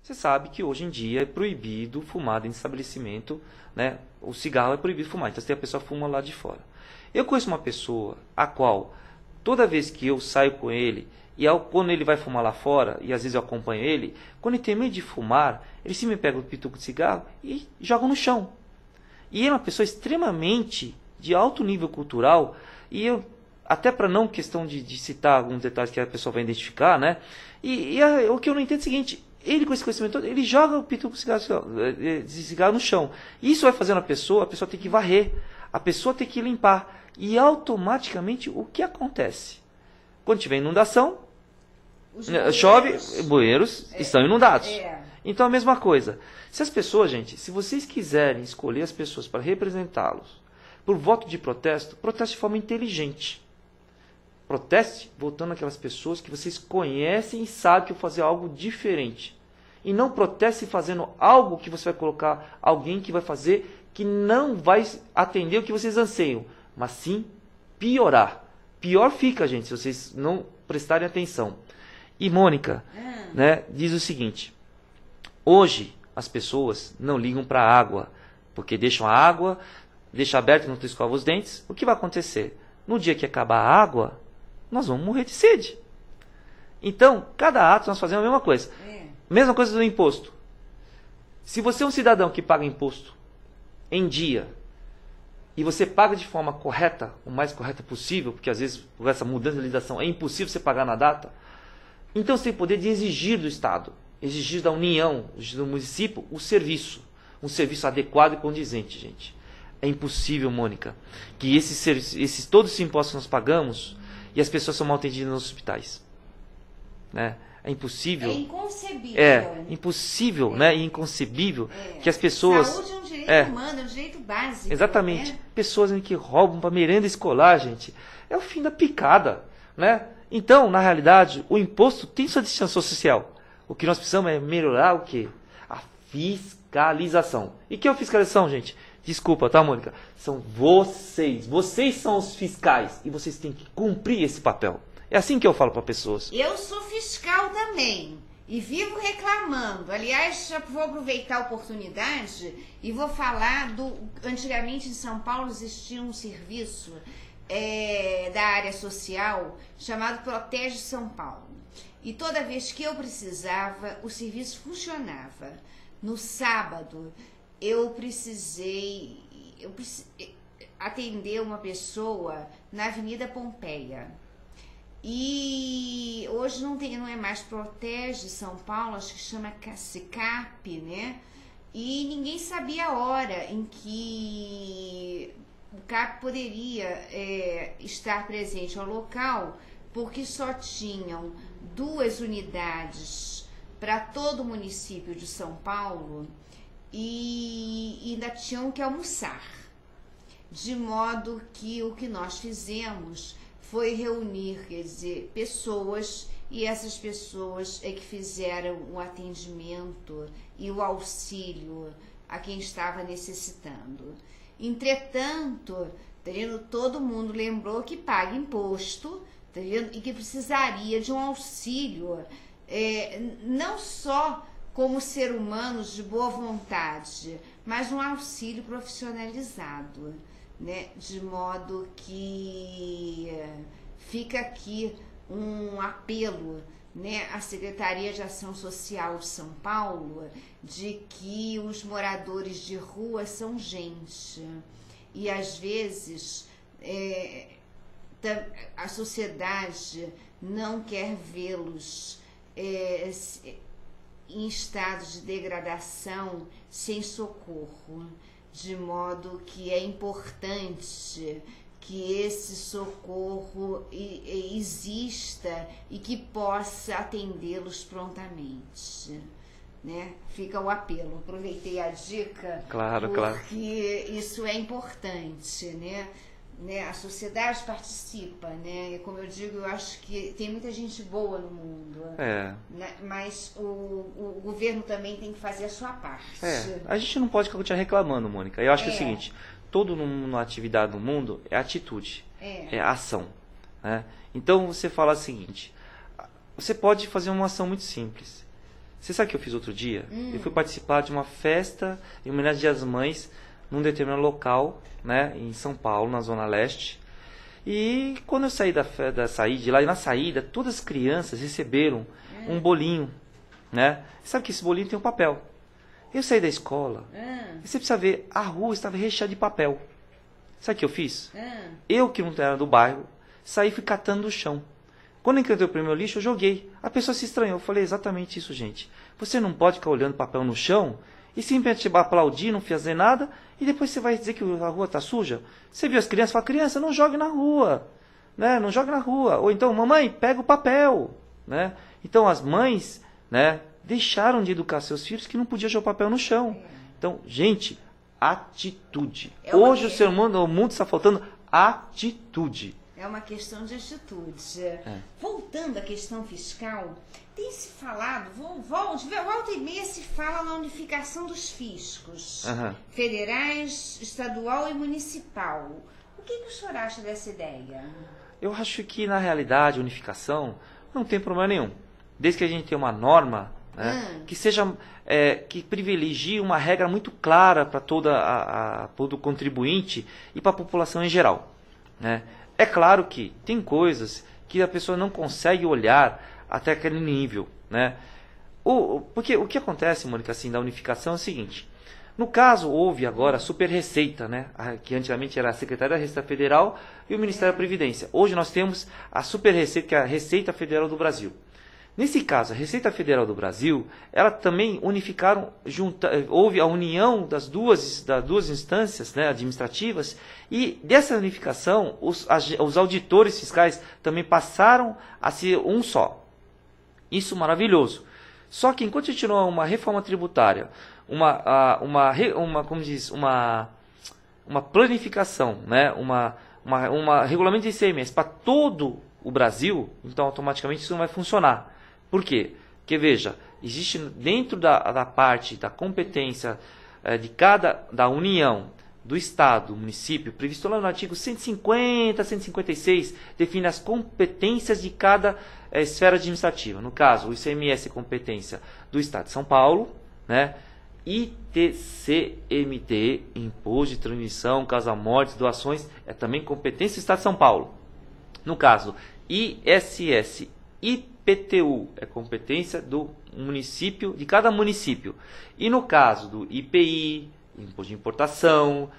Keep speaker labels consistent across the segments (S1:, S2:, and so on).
S1: Você sabe que hoje em dia é proibido fumar dentro de estabelecimento, né? O cigarro é proibido fumar, então a pessoa fuma lá de fora. Eu conheço uma pessoa a qual, toda vez que eu saio com ele, quando ele vai fumar lá fora, e às vezes eu acompanho ele, quando ele termina de fumar, ele se me pega o pituco de cigarro e joga no chão. E é uma pessoa extremamente de alto nível cultural, e eu, até para não questão de citar alguns detalhes que a pessoa vai identificar, né? O que eu não entendo é o seguinte, ele com esse conhecimento todo, ele joga o pituco de cigarro no chão. Isso vai fazendo a pessoa tem que varrer, a pessoa tem que limpar. E automaticamente o que acontece? Quando tiver inundação, chove, bueiros estão inundados. Então a mesma coisa. Se as pessoas, gente, se vocês quiserem escolher as pessoas para representá-los por voto de protesto, proteste de forma inteligente. Proteste votando aquelas pessoas que vocês conhecem e sabem que vão fazer algo diferente. E não proteste fazendo algo que você vai colocar alguém que vai fazer que não vai atender o que vocês anseiam, mas sim piorar. Pior fica, gente, se vocês não prestarem atenção. E Mônica, né, diz o seguinte: hoje as pessoas não ligam para a água, porque deixam a água, deixam aberto e não escovam os dentes. O que vai acontecer? No dia que acabar a água, nós vamos morrer de sede. Então, cada ato nós fazemos a mesma coisa. Mesma coisa do imposto. Se você é um cidadão que paga imposto em dia, e você paga de forma correta, o mais correta possível, porque às vezes por essa mudança de legislação é impossível você pagar na data, então você tem poder de exigir do Estado, exigir da União, exigir do município um serviço adequado e condizente, gente. É impossível, Mônica, que todos esses impostos que nós pagamos e as pessoas são mal atendidas nos hospitais, né? É impossível.
S2: É inconcebível.
S1: É impossível, né? E inconcebível que as pessoas...
S2: Saúde é um direito humano, é um direito básico.
S1: Exatamente.
S2: Né?
S1: Pessoas que roubam para merenda escolar, gente. É o fim da picada, né? Então, na realidade, o imposto tem sua destinação social. O que nós precisamos é melhorar o quê? A fiscalização. E que é a fiscalização, gente? Desculpa, tá, Mônica? São vocês. Vocês são os fiscais. E vocês têm que cumprir esse papel. É assim que eu falo para pessoas.
S2: Eu sou fiscal também e vivo reclamando. Aliás, já vou aproveitar a oportunidade e vou falar antigamente em São Paulo existia um serviço da área social chamado Protege São Paulo. E toda vez que eu precisava, o serviço funcionava. No sábado, eu precisei atender uma pessoa na Avenida Pompeia. E hoje não é mais Protege São Paulo, acho que chama CICAP, né? E ninguém sabia a hora em que o CAP poderia estar presente ao local, porque só tinham 2 unidades para todo o município de São Paulo e ainda tinham que almoçar. De modo que o que nós fizemos foi reunir, quer dizer, pessoas, e essas pessoas é que fizeram o atendimento e o auxílio a quem estava necessitando. Entretanto, todo mundo lembrou que paga imposto, e que precisaria de um auxílio, não só como ser humanos de boa vontade, mas um auxílio profissionalizado. Né? De modo que fica aqui um apelo, né, à Secretaria de Ação Social de São Paulo, de que os moradores de rua são gente e às vezes a sociedade não quer vê-los em estado de degradação sem socorro. De modo que é importante que esse socorro exista e que possa atendê-los prontamente, né? Fica o apelo. Aproveitei a dica,
S1: claro.
S2: Porque isso é importante, né? A sociedade participa, né? Como eu digo, eu acho que tem muita gente boa no mundo, né? Mas o governo também tem que fazer a sua parte.
S1: A gente não pode continuar reclamando, Mônica. Eu acho que é o seguinte, toda uma atividade no mundo é atitude, é ação, né? Então você fala o seguinte, você pode fazer uma ação muito simples. Você sabe o que eu fiz outro dia? Eu fui participar de uma festa em homenagem às mães num determinado local, né, em São Paulo, na Zona Leste. E quando eu saí saí de lá, e na saída, todas as crianças receberam um bolinho, né? Sabe que esse bolinho tem um papel. Eu saí da escola, e você precisa ver, a rua estava recheada de papel. Sabe o que eu fiz? Eu, que não era do bairro, saí e fui catando do chão. Quando eu encontrei o primeiro lixo, eu joguei. A pessoa se estranhou. Eu falei, exatamente isso, gente. Você não pode ficar olhando papel no chão e simplesmente aplaudir, não fazer nada, e depois você vai dizer que a rua está suja. Você viu as crianças? Fala, criança, não jogue na rua. Né? Não jogue na rua. Ou então, mamãe, pega o papel. Né? Então, as mães, né, deixaram de educar seus filhos que não podia jogar papel no chão. Então, gente, atitude. Hoje o mundo está faltando atitude.
S2: É uma questão de atitude. Voltando à questão fiscal, tem se falado, volta e meia se fala na unificação dos fiscos, federais, estadual e municipal. O que o senhor acha dessa ideia?
S1: Eu acho que, na realidade, a unificação não tem problema nenhum. Desde que a gente tenha uma norma, né, que seja, que privilegie uma regra muito clara para todo contribuinte e para a população em geral. Né? É claro que tem coisas que a pessoa não consegue olhar até aquele nível, né? Porque o que acontece, Mônica, assim, da unificação é o seguinte. No caso, houve agora a Super Receita, né? Que antigamente era a Secretaria da Receita Federal e o Ministério da Previdência. Hoje nós temos a Super Receita, que é a Receita Federal do Brasil. Nesse caso, a Receita Federal do Brasil, ela também unificaram, houve a união das duas instâncias, né, administrativas, e dessa unificação, os auditores fiscais também passaram a ser um só. Isso maravilhoso. Só que enquanto a gente não há uma reforma tributária, uma planificação, né, uma regulamento de ICMS para todo o Brasil, então automaticamente isso não vai funcionar. Por quê? Porque, veja, existe dentro da parte da competência da União, do Estado, do município, previsto lá no artigo 150, 156, define as competências de cada esfera administrativa. No caso, o ICMS é competência do Estado de São Paulo, né? ITCMD, Imposto de Transmissão, Casa-Mortes, Doações, é também competência do Estado de São Paulo. No caso, ISS, IPTU é competência do município, de cada município. E no caso do IPI, Imposto de Importação,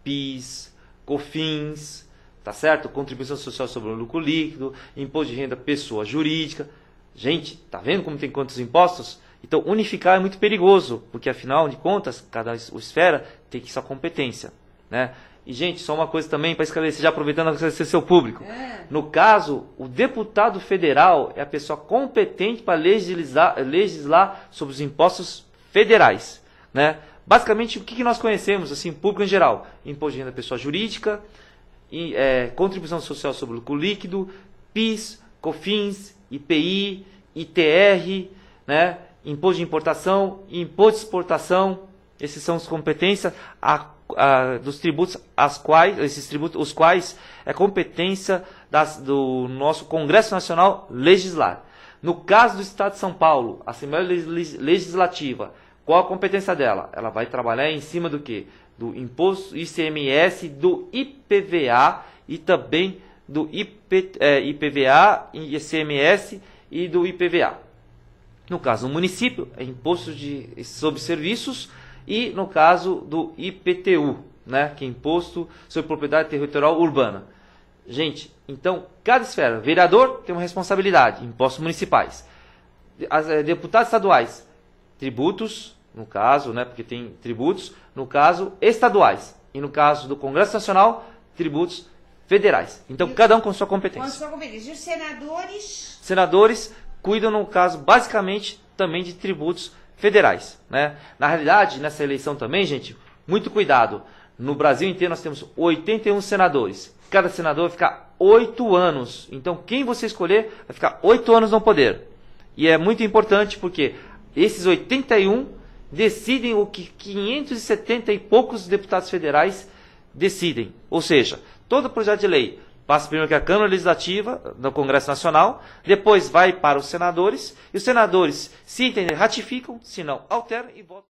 S1: PIS, COFINS, tá certo? Contribuição Social sobre o Lucro Líquido, Imposto de Renda Pessoa Jurídica. Gente, tá vendo como tem quantos impostos? Então, unificar é muito perigoso, porque afinal de contas, cada esfera tem que sua competência, né? E, gente, só uma coisa também para esclarecer, já aproveitando para esclarecer seu público. No caso, o deputado federal é a pessoa competente para legislar sobre os impostos federais, né? Basicamente, o que nós conhecemos, assim, público em geral? Imposto de renda pessoa jurídica, contribuição social sobre o lucro líquido, PIS, COFINS, IPI, ITR, né? Imposto de importação, imposto de exportação. Esses são as competências dos tributos, os quais é competência do nosso Congresso Nacional legislar. No caso do Estado de São Paulo, a Assembleia Legislativa, qual a competência dela? Ela vai trabalhar em cima do quê? Do imposto ICMS, do IPVA e também do IPVA, ICMS e do IPVA. No caso do município, é imposto sobre serviços. E no caso do IPTU, né, que é Imposto sobre Propriedade Territorial Urbana. Gente, então, cada esfera, vereador tem uma responsabilidade, impostos municipais. Deputados estaduais, tributos, no caso, né, porque tem tributos, no caso, estaduais. E no caso do Congresso Nacional, tributos federais. Então, cada um com sua competência.
S2: Com sua competência. E os senadores?
S1: Senadores cuidam, no caso, basicamente, também de tributos federais, né? Na realidade, nessa eleição também, gente, muito cuidado. No Brasil inteiro nós temos 81 senadores. Cada senador vai ficar 8 anos. Então, quem você escolher vai ficar 8 anos no poder. E é muito importante porque esses 81 decidem o que 570 e poucos deputados federais decidem. Ou seja, todo projeto de lei, passa primeiro que a Câmara Legislativa, no Congresso Nacional, depois vai para os senadores, e os senadores, se entender, ratificam, se não, alteram e votam.